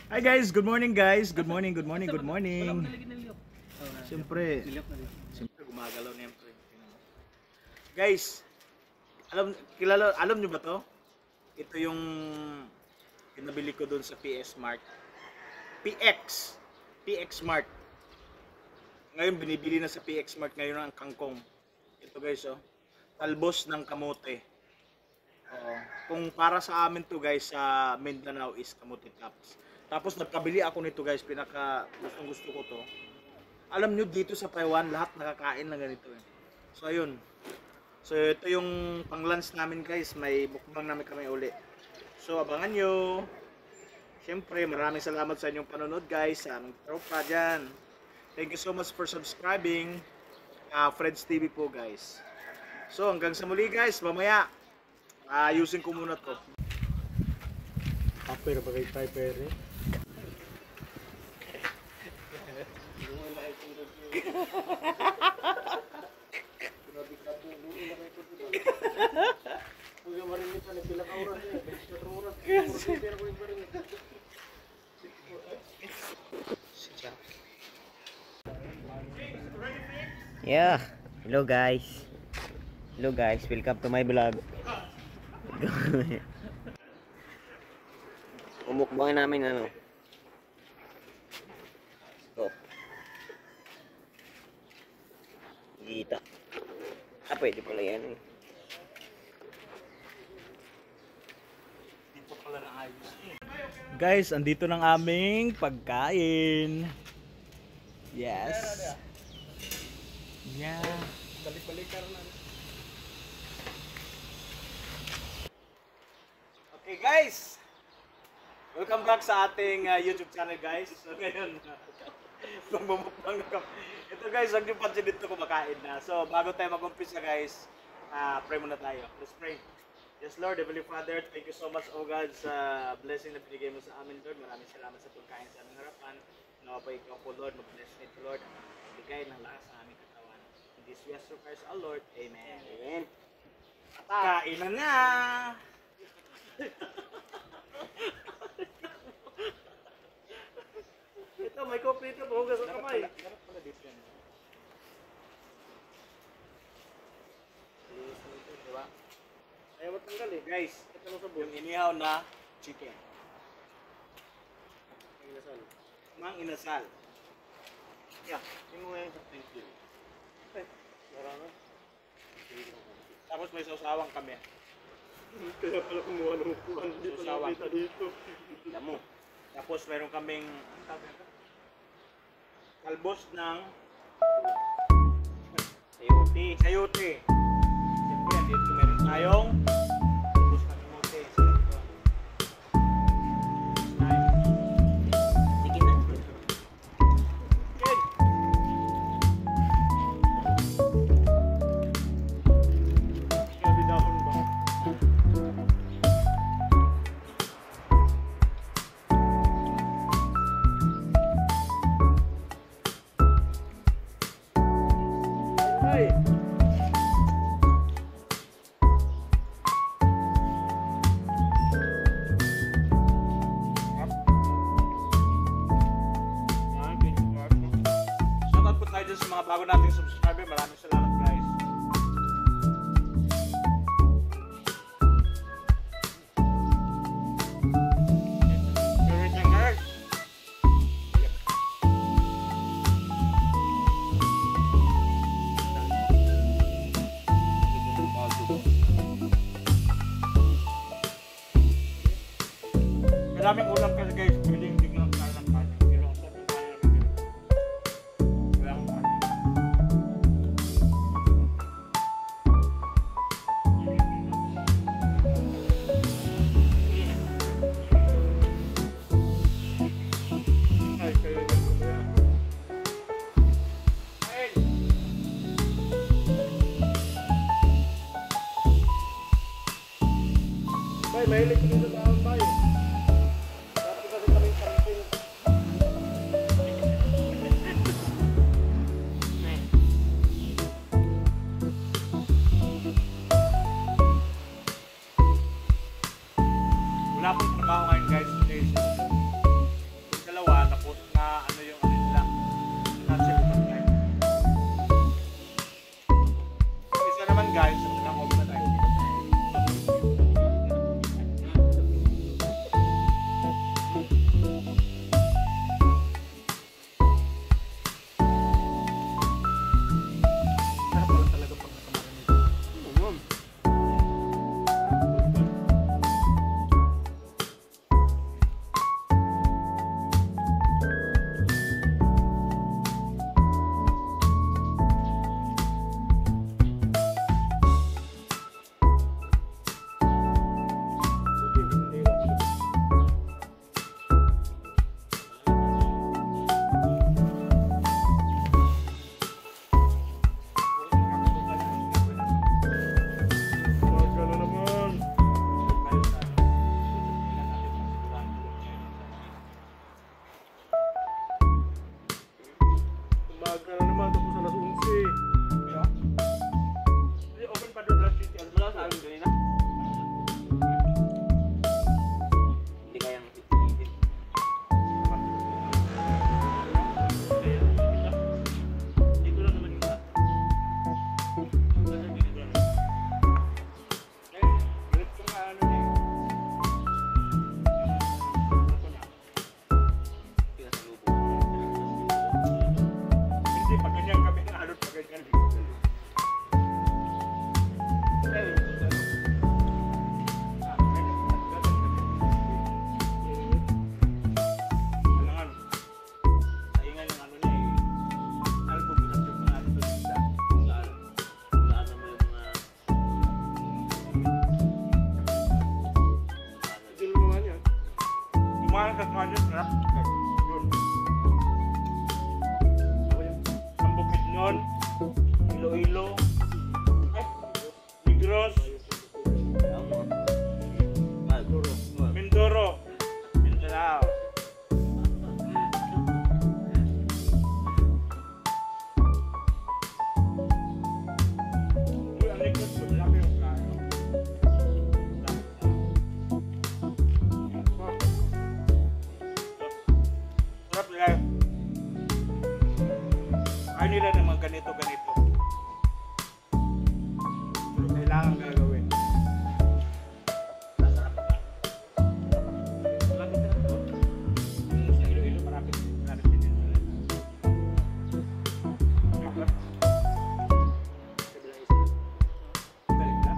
Hi guys, good morning guys. Good morning, good morning, good morning. Siyempre gumagalaw na yung pre. Guys, alam nyo ba to? Ito yung pinabili ko doon sa PS Mart. PX Mart. Ngayon binibili na sa PX Mart ngayon ang kangkong. Ito guys, oh. Talbos ng kamote. Oo. Kung para sa amin to guys sa Mindanao is kamote tops. Tapos nagkabili ako nito guys, pinaka gusto ko to. Alam nyo dito sa Taiwan lahat nakakain ng ganito eh. So ayun. So ito yung pang-lunch namin guys, may mukbang namin kami uli. So abangan nyo. Siyempre maraming salamat sa inyong panonood guys, sa aming tropa dyan. Thank you so much for subscribing. Fred's TV po guys. So hanggang sa muli guys, mamaya ayusin ko muna to. Paper ba kay Piper eh? Yeah, hello guys. Hello guys, welcome to my vlog. Umukbangin namin ano. Oh. Gita. Pwede pala yan eh. Dito pala na ayos. Guys, andito ng aming pagkain. Yes. Yeah. Balik-balikan na. Okay guys. Welcome back sa ating YouTube channel guys. So ngayon, magmumukbang na kami. Ito guys, ang yung pansin dito kumakain na. So bago tayo mag-umpisa guys, pray muna tayo. Let's pray. Yes Lord, Heavenly Father, thank you so much oh God sa blessing na binigay mo sa amin Lord. Maraming salamat sa pagkain sa aming harapan. Nawa pa ikaw po Lord, mag-bless nito Lord. Bigay ng lakas sa aming katawan. In this we ask Christ our Lord. Amen. Amen. Kain na nga! Ito, may coffee ito. Buhugas ang kamay. Dapat pala dito yan. Diba? Ayaw matanggal eh. Guys, ito mo sabon. Yung inihaw na chicken. Inasal. Mang inasal. Yeah. Yung mga yung thank you. Okay. Marami. Tapos may sasawang kami. Kaya pala kumuha ng upuan dito. Sasawang. Dito. Damo. Tapos meron kaming talbos ng sayote. Siyempre, dito meron tayong talbos ng kamote. Sige na. Okay. Kaya bidahon ba? Ay. Shoutout po tayo dyan sa mga bago nating subscriber. Maraming salamat guys. Favorite ng guys. Maraming ulam kasi guys, pwedeng tignan tayo ng kanin. Pero ang sabi tayo naman yun. Wala akong kanin. Ay, kaya ganun na. Hey! Bay, mahilig ko dito sa taon bay. Dati kasi kami camping. Wala pong trabaho ngayon guys. maaga na naman, tapos alas 11. Yeah. Hindi, open pa doon last city. Wala sa amin kanina. Hindi kayang itin. Dito lang naman isa. Diretso nga ano niya. Pinasalubong. Hindi, pag ganyan kami na alot, pag ganyan. Alangan, saingan yung ano niya eh. Album, bilang yung mga ano doon sa Saan naman yung mga... Hindi naman yan. Kumain sa kanyas na. Yun. Ako yan. Ang bukid nun. Iloilo. Ay, Negros. Mindoro. Mindanao. Uy, ang Negros ko. Marami yung kaya. Sarap lang. Ayaw nila naman ganito. Pero kailangan gagawin. Malapit na ito. Sa Iloilo, malapit din ito. Balik na.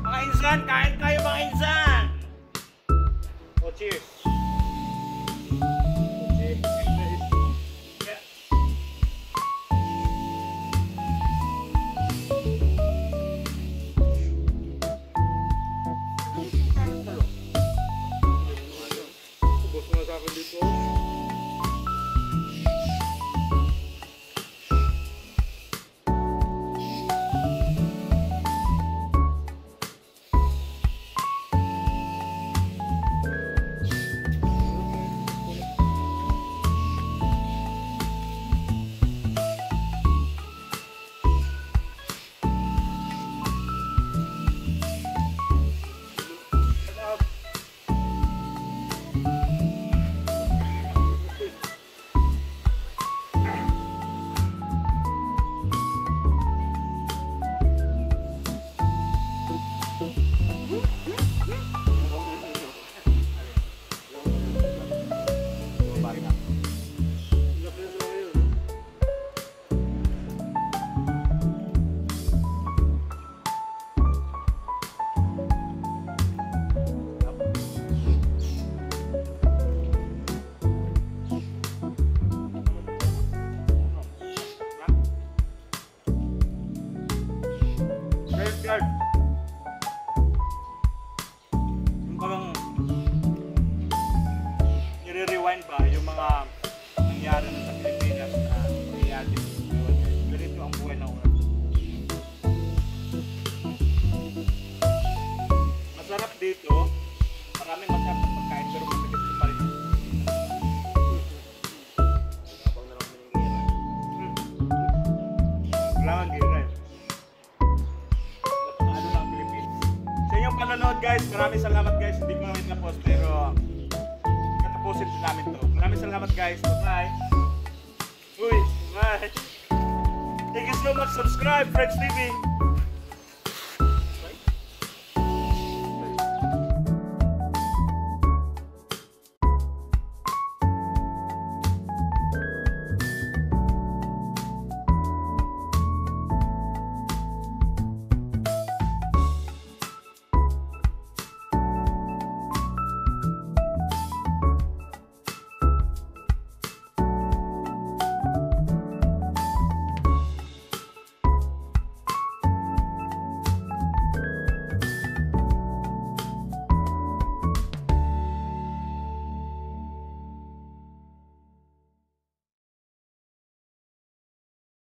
Mga insan, kain kayo mga insan! O, cheers! Cheers! Yeah. Ubos mo na sa akin dito. Guard. Yung parang nire-rewind ba yung mga nangyari na sa Pilipinas na nangyari ngayon. Ganito ang buhay ng oras. Masarap dito. Maraming masarap na pagkain pero masakit pa rin. Kapag na lang minigyan. Kailangan gira. Ano lang Pilipinas. Sa inyong panonood guys, maraming salamat guys. Hindi ko na post pero tatapusin din namin to. Maraming salamat guys. Bye. Uy, bye. Thank you so much. Subscribe, Friends TV.